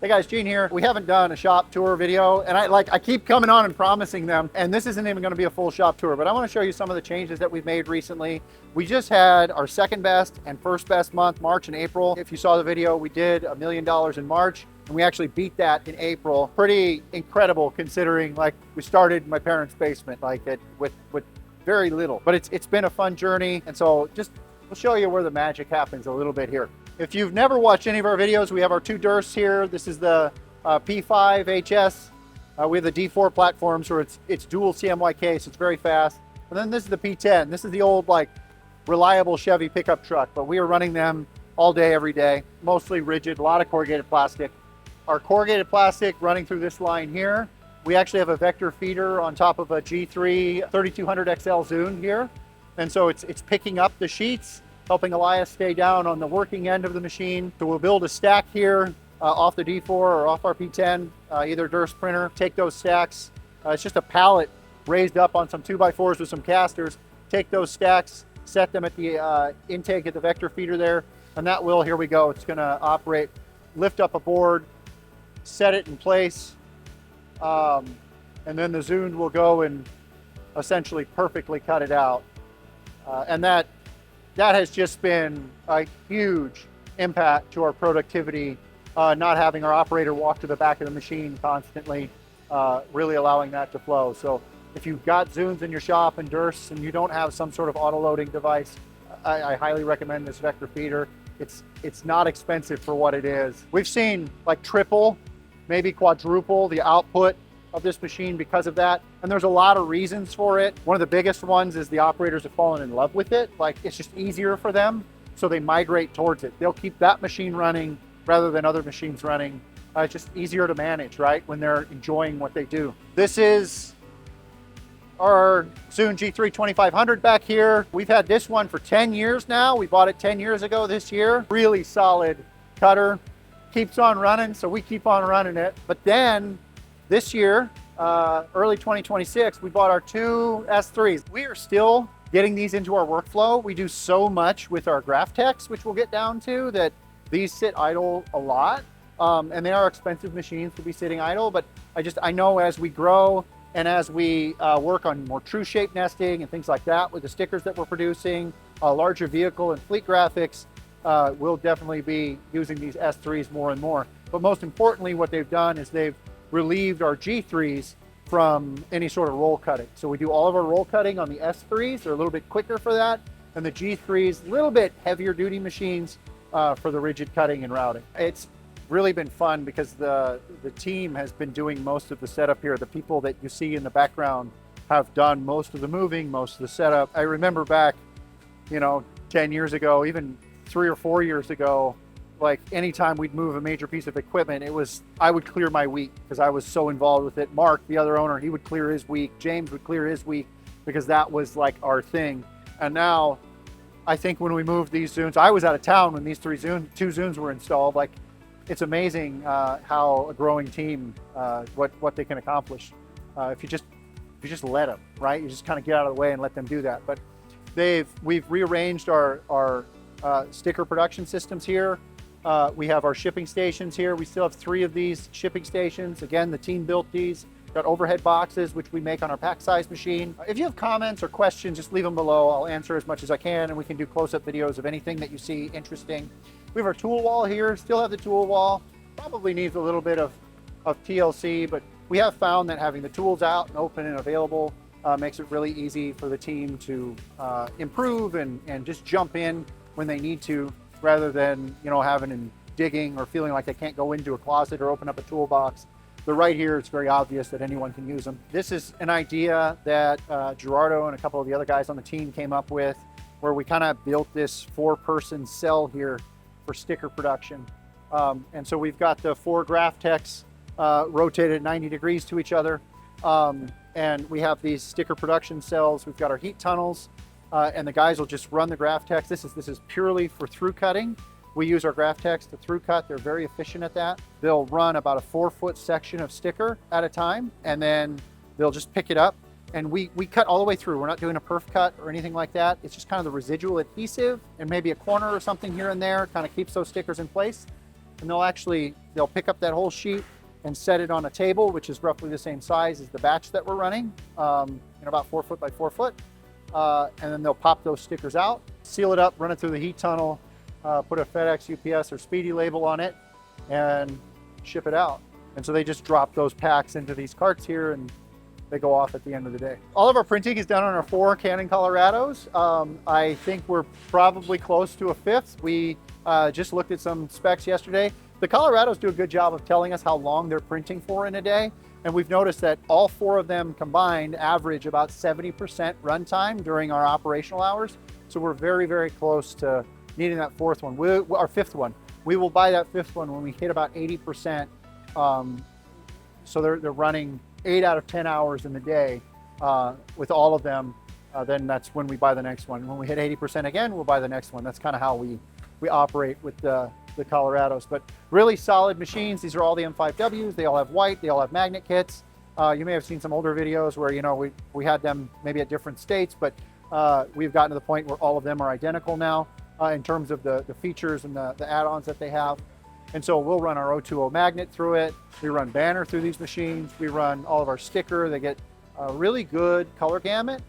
Hey guys, Gene here. We haven't done a shop tour video, and I keep coming on and promising them, and this isn't even going to be a full shop tour, but I want to show you some of the changes that we've made recently. We just had our second best and first best month, March and April. If you saw the video, we did $1 million in March, and we actually beat that in April. Pretty incredible considering like we started in my parents' basement, with very little, but it's been a fun journey. And so we'll show you where the magic happens a little bit here. If you've never watched any of our videos, we have our two Dursts here. This is the P5 HS. We have the D4 platform, so it's dual CMYK, so it's very fast. And then this is the P10. This is the old reliable Chevy pickup truck, but we are running them all day, every day. Mostly rigid, a lot of corrugated plastic. Our corrugated plastic running through this line here. We actually have a vector feeder on top of a G3 3200 XL Zünd here. And so it's picking up the sheets, helping Elias stay down on the working end of the machine. So we'll build a stack here off the D4 or off our P10, either Durst printer. Take those stacks. It's just a pallet raised up on some 2x4s with some casters. Take those stacks, set them at the intake of the vector feeder there, and that will, here we go, it's gonna operate, lift up a board, set it in place, and then the Zünd will go and essentially perfectly cut it out. And that has just been a huge impact to our productivity, not having our operator walk to the back of the machine constantly, really allowing that to flow. So if you've got Zünds in your shop and Dursts and you don't have some sort of auto-loading device, I highly recommend this vector feeder. It's not expensive for what it is. We've seen triple, maybe quadruple the output of this machine because of that. And there's a lot of reasons for it. One of the biggest ones is the operators have fallen in love with it. It's just easier for them, so they migrate towards it. They'll keep that machine running rather than other machines running. It's just easier to manage, right, when they're enjoying what they do. This is our Zünd G3 2500 back here. We've had this one for 10 years now. We bought it 10 years ago this year. Really solid cutter, keeps on running, so we keep on running it. But then this year, early 2026, we bought our two S3s. We are still getting these into our workflow. We do so much with our Graphtex, which we'll get down to, that these sit idle a lot. And they are expensive machines to be sitting idle, but I know as we grow and as we work on more true shape nesting and things like that with the stickers that we're producing, larger vehicle and fleet graphics, we'll definitely be using these S3s more and more. But most importantly, what they've done is they've relieved our G3s from any sort of roll cutting. So we do all of our roll cutting on the S3s. They're a little bit quicker for that. And the G3s, a little bit heavier duty machines for the rigid cutting and routing. It's really been fun because the team has been doing most of the setup here. The people that you see in the background have done most of the moving, most of the setup. I remember back, 10 years ago, even 3 or 4 years ago, anytime we'd move a major piece of equipment, I would clear my week because I was so involved with it. Mark, the other owner, he would clear his week. James would clear his week because that was our thing. And now, I think when we moved these Zünds, I was out of town when these two Zünds were installed. It's amazing how a growing team, what they can accomplish if you just let them, right? You just kind of get out of the way and let them do that. But we've rearranged our sticker production systems here. We have our shipping stations here. We still have 3 of these shipping stations. Again, the team built these. Got overhead boxes, which we make on our Packsize machine. If you have comments or questions, just leave them below. I'll answer as much as I can, and we can do close-up videos of anything that you see interesting. We have our tool wall here. Still have the tool wall. Probably needs a little bit of TLC, but we have found that having the tools out and open and available makes it really easy for the team to improve and just jump in when they need to, rather than having and digging or feeling like they can't go into a closet or open up a toolbox. They're right here. It's very obvious that anyone can use them. This is an idea that Gerardo and a couple of the other guys on the team came up with, where we kind of built this 4-person cell here for sticker production. And so we've got the 4 Graphtex rotated 90 degrees to each other. And we have these sticker production cells. We've got our heat tunnels, and the guys will just run the Graphtex. This is purely for through cutting. We use our Graphtex to through cut. They're very efficient at that. They'll run about a 4-foot section of sticker at a time, and then they'll just pick it up. And we cut all the way through. We're not doing a perf cut or anything like that. It's just kind of the residual adhesive and maybe a corner or something here and there, kind of keeps those stickers in place. and they'll pick up that whole sheet and set it on a table, which is roughly the same size as the batch that we're running, about 4 foot by 4 foot. And then they'll pop those stickers out, seal it up, run it through the heat tunnel, put a FedEx, UPS, or Speedy label on it, and ship it out. And so they just drop those packs into these carts here, and they go off at the end of the day. All of our printing is done on our 4 Canon Colorados. I think we're probably close to a 5th. We just looked at some specs yesterday. The Colorados do a good job of telling us how long they're printing for in a day. And we've noticed that all 4 of them combined average about 70% runtime during our operational hours. So we're very, very close to needing that 4th one, our 5th one. We will buy that 5th one when we hit about 80%. So they're running 8 out of 10 hours in the day with all of them. Then that's when we buy the next one. When we hit 80% again, we'll buy the next one. That's kind of how we operate with the Colorados. But really solid machines. These are all the M5Ws. They all have white. They all have magnet kits. You may have seen some older videos where, you know, we had them maybe at different states, but we've gotten to the point where all of them are identical now in terms of the features and the add-ons that they have. And so we'll run our 020 magnet through it. We run banner through these machines. We run all of our sticker. They get a really good color gamut,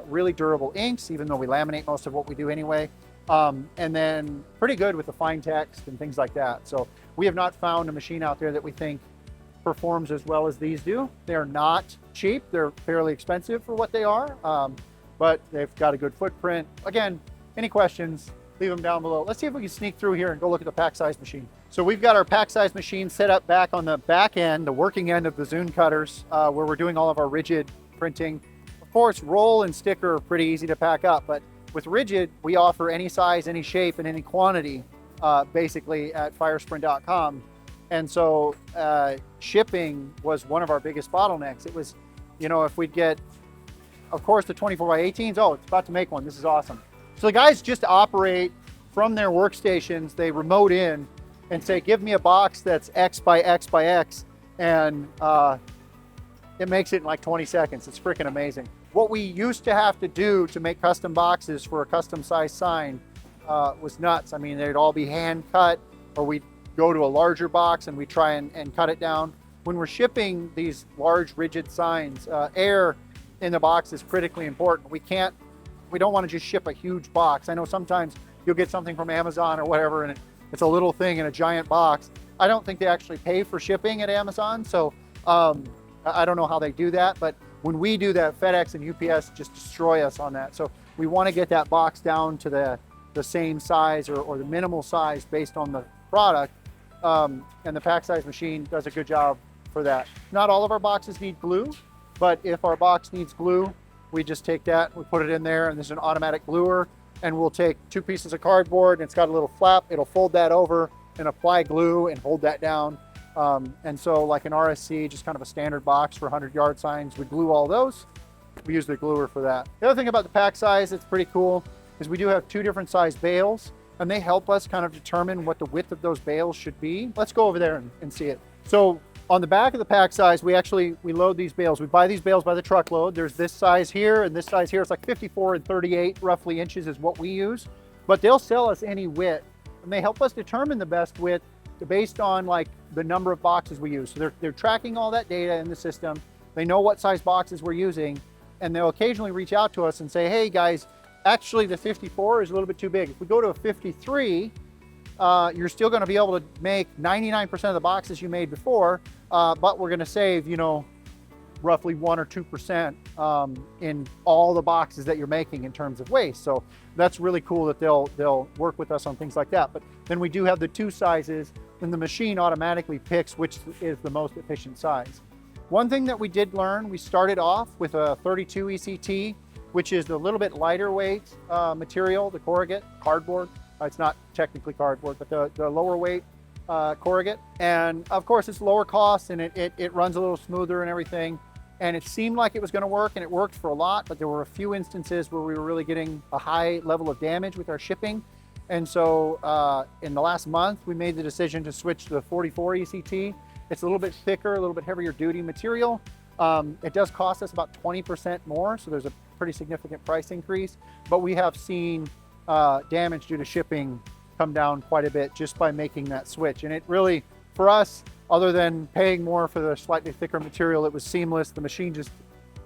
really durable inks, even though we laminate most of what we do anyway. And then pretty good with the fine text and things like that. So we have not found a machine out there that we think performs as well as these do. They're not cheap. They're fairly expensive for what they are, but they've got a good footprint. Again, any questions, leave them down below. Let's see if we can sneak through here and go look at the Packsize machine. So we've got our Packsize machine set up back on the back end, the working end of the Zünd cutters, where we're doing all of our rigid printing. Of course, roll and sticker are pretty easy to pack up, but with rigid, we offer any size, any shape, and any quantity, basically at FireSprint.com. And so shipping was one of our biggest bottlenecks. It was, you know, if we'd get, of course, the 24x18s, oh, it's about to make one, this is awesome. So the guys just operate from their workstations, they remote in and say, give me a box that's X by X by X, and it makes it in like 20 seconds. It's freaking amazing. What we used to have to do to make custom boxes for a custom size sign was nuts. I mean, they'd all be hand cut, or we'd go to a larger box and we try and cut it down. When we're shipping these large rigid signs, air in the box is critically important. We don't want to just ship a huge box. I know sometimes you'll get something from Amazon or whatever, and it's a little thing in a giant box. I don't think they actually pay for shipping at Amazon, so I don't know how they do that, but when we do that, FedEx and UPS just destroy us on that. So we want to get that box down to the same size or the minimal size based on the product, and the Packsize machine does a good job for that. Not all of our boxes need glue, but if our box needs glue, we just take that, we put it in there, and there's an automatic gluer, and we'll take 2 pieces of cardboard, and it's got a little flap, it'll fold that over and apply glue and hold that down. And so like an RSC, just kind of a standard box for 100-yard signs, we glue all those. We use the gluer for that. The other thing about the Packsize that's pretty cool is we do have 2 different size bales, and they help us kind of determine what the width of those bales should be. Let's go over there and see it. So on the back of the Packsize, we load these bales. We buy these bales by the truckload. There's this size here and this size here. It's like 54 and 38 roughly inches is what we use, but they'll sell us any width, and they help us determine the best width based on like the number of boxes we use. So they're tracking all that data in the system. They know what size boxes we're using, and they'll occasionally reach out to us and say, hey guys, actually the 54 is a little bit too big. If we go to a 53, you're still going to be able to make 99% of the boxes you made before, but we're going to save, you know, roughly 1 or 2% in all the boxes that you're making in terms of waste. So that's really cool that they'll work with us on things like that. But then we do have the 2 sizes, and the machine automatically picks which is the most efficient size. One thing that we did learn, we started off with a 32 ECT, which is the little bit lighter weight material, the corrugate, cardboard. It's not technically cardboard, but the lower weight corrugate. And of course it's lower cost, and it runs a little smoother and everything. And it seemed like it was going to work, and it worked for a lot, but there were a few instances where we were really getting a high level of damage with our shipping. And so in the last month, we made the decision to switch to the 44 ECT. It's a little bit thicker, a little bit heavier duty material. It does cost us about 20% more, so there's a pretty significant price increase, but we have seen damage due to shipping come down quite a bit just by making that switch. And it really, for us, other than paying more for the slightly thicker material, it was seamless. The machine just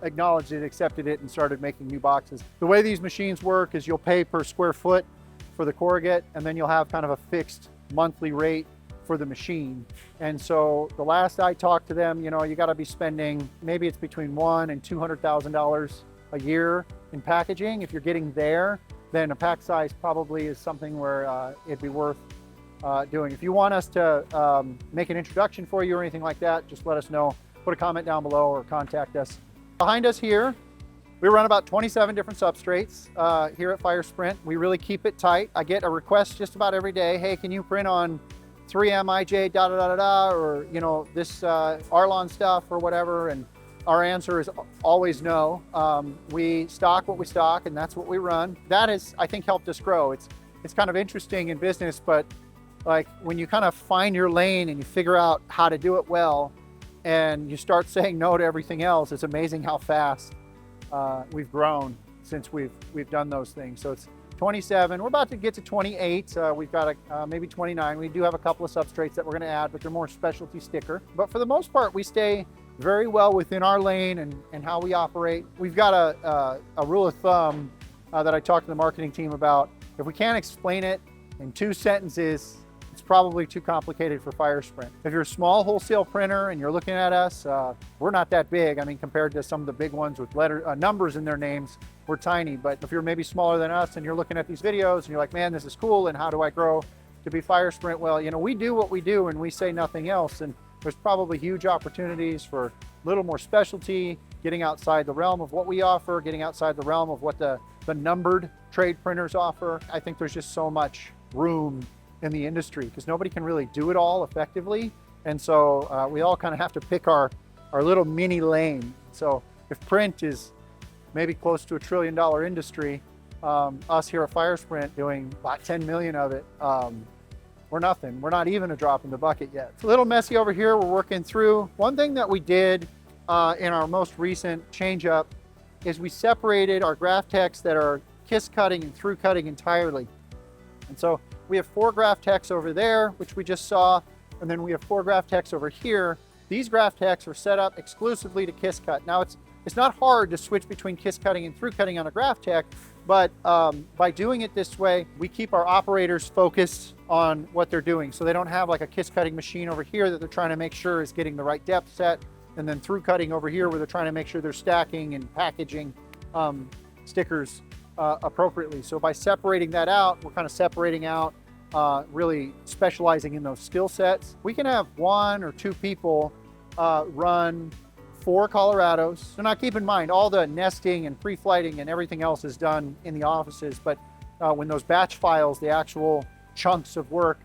acknowledged it, accepted it, and started making new boxes. The way these machines work is you'll pay per square foot for the corrugate, and then you'll have kind of a fixed monthly rate for the machine. And so the last I talked to them, you know, you got to be spending, maybe it's between $100,000 and $200,000 a year in packaging. If you're getting there, then a Packsize probably is something where it'd be worth doing. If you want us to make an introduction for you or anything like that, just let us know. Put a comment down below or contact us. Behind us here, we run about 27 different substrates here at FireSprint. We really keep it tight. I get a request just about every day. Hey, can you print on 3M IJ da da da da da, or you know, this Arlon stuff or whatever? And our answer is always no. We stock what we stock, and that's what we run. That has, I think, helped us grow. It's kind of interesting in business, but like when you kind of find your lane and you figure out how to do it well, and you start saying no to everything else, it's amazing how fast we've grown since we've done those things. So it's 27. We're about to get to 28. We've got maybe 29. We do have a couple of substrates that we're going to add, but they're more specialty sticker. But for the most part, we stay very well within our lane and how we operate. We've got a rule of thumb that I talked to the marketing team about. If we can't explain it in 2 sentences, it's probably too complicated for FireSprint. If you're a small wholesale printer and you're looking at us, we're not that big. I mean, compared to some of the big ones with numbers in their names, we're tiny. But if you're maybe smaller than us and you're looking at these videos and you're like, man, this is cool, and how do I grow to be FireSprint? Well, you know, we do what we do and we say nothing else. And there's probably huge opportunities for a little more specialty, getting outside the realm of what we offer, getting outside the realm of what the numbered trade printers offer. I think there's just so much room in the industry because nobody can really do it all effectively. And so we all kind of have to pick our little mini lane. So if print is maybe close to $1 trillion industry, us here at FireSprint doing about 10 million of it, we're nothing. We're not even a drop in the bucket yet. It's a little messy over here. We're working through. One thing that we did in our most recent change up is we separated our graph techs that are kiss cutting and through cutting entirely. And so we have 4 graph techs over there, which we just saw, and then we have 4 graph techs over here. These graph techs are set up exclusively to kiss cut. Now it's not hard to switch between kiss cutting and through cutting on a graph tech, but by doing it this way, we keep our operators focused on what they're doing. So they don't have like a kiss cutting machine over here that they're trying to make sure is getting the right depth set, and then through cutting over here where they're trying to make sure they're stacking and packaging stickers appropriately. So by separating that out, we're kind of separating out, really specializing in those skill sets. We can have 1 or 2 people run 4 Colorados. So now keep in mind, all the nesting and pre-flighting and everything else is done in the offices, but when those batch files, the actual chunks of work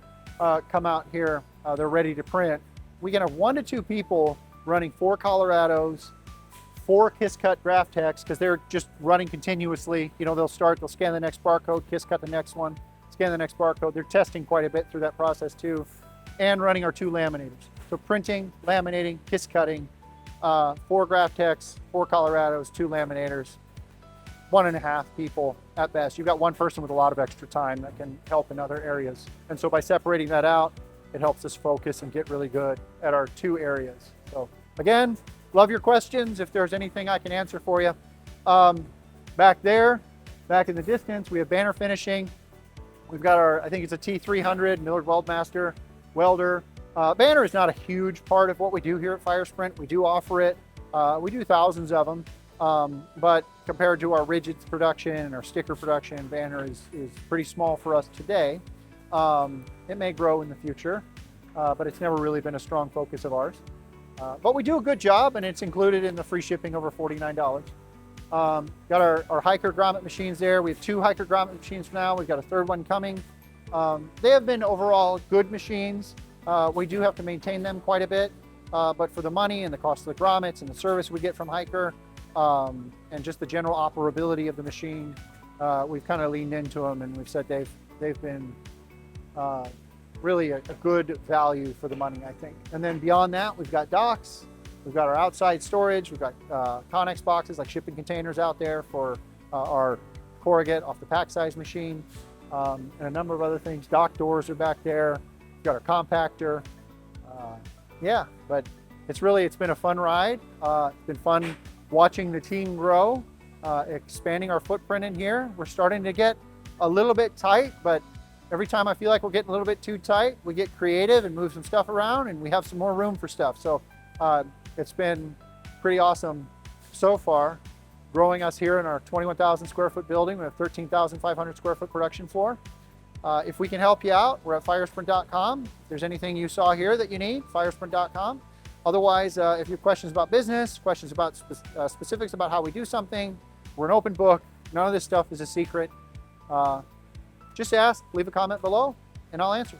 come out here, they're ready to print. We can have 1 to 2 people running 4 Colorados, 4 kiss cut graph techs, because they're just running continuously. You know, they'll scan the next barcode, kiss cut the next one, scan the next barcode. They're testing quite a bit through that process too, and running our 2 laminators. So printing, laminating, kiss cutting, 4 graph techs, 4 Colorados, 2 laminators, 1.5 people at best. You've got 1 person with a lot of extra time that can help in other areas. And so by separating that out, it helps us focus and get really good at our 2 areas. So again, love your questions. If there's anything I can answer for you. Back there, back in the distance, we have banner finishing. We've got our, I think it's a T300 Millard Weldmaster welder. Banner is not a huge part of what we do here at FireSprint. We do offer it. We do thousands of them. But compared to our rigids production and our sticker production, banner is pretty small for us today. It may grow in the future, but it's never really been a strong focus of ours. But we do a good job, and it's included in the free shipping over $49. Got our hiker grommet machines there. We have 2 hiker grommet machines now. We've got a 3rd one coming. They have been overall good machines. We do have to maintain them quite a bit, but for the money and the cost of the grommets and the service we get from hiker, and just the general operability of the machine, we've kind of leaned into them, and we've said they've been really a good value for the money, I think. And then beyond that, we've got docks, we've got our outside storage, we've got Connex boxes, like shipping containers out there for our corrugate off the Packsize machine. and a number of other things. Dock doors are back there. We've got our compactor. Yeah, but it's been a fun ride. It's been fun watching the team grow, expanding our footprint in here. We're starting to get a little bit tight, but every time I feel like we're getting a little bit too tight, we get creative and move some stuff around, and we have some more room for stuff. So it's been pretty awesome so far, growing us here in our 21,000 square foot building. We have 13,500 square foot production floor. If we can help you out, we're at FireSprint.com. If there's anything you saw here that you need, FireSprint.com. Otherwise, if you have questions about business, questions about specifics about how we do something, we're an open book. None of this stuff is a secret. Just ask, leave a comment below, and I'll answer.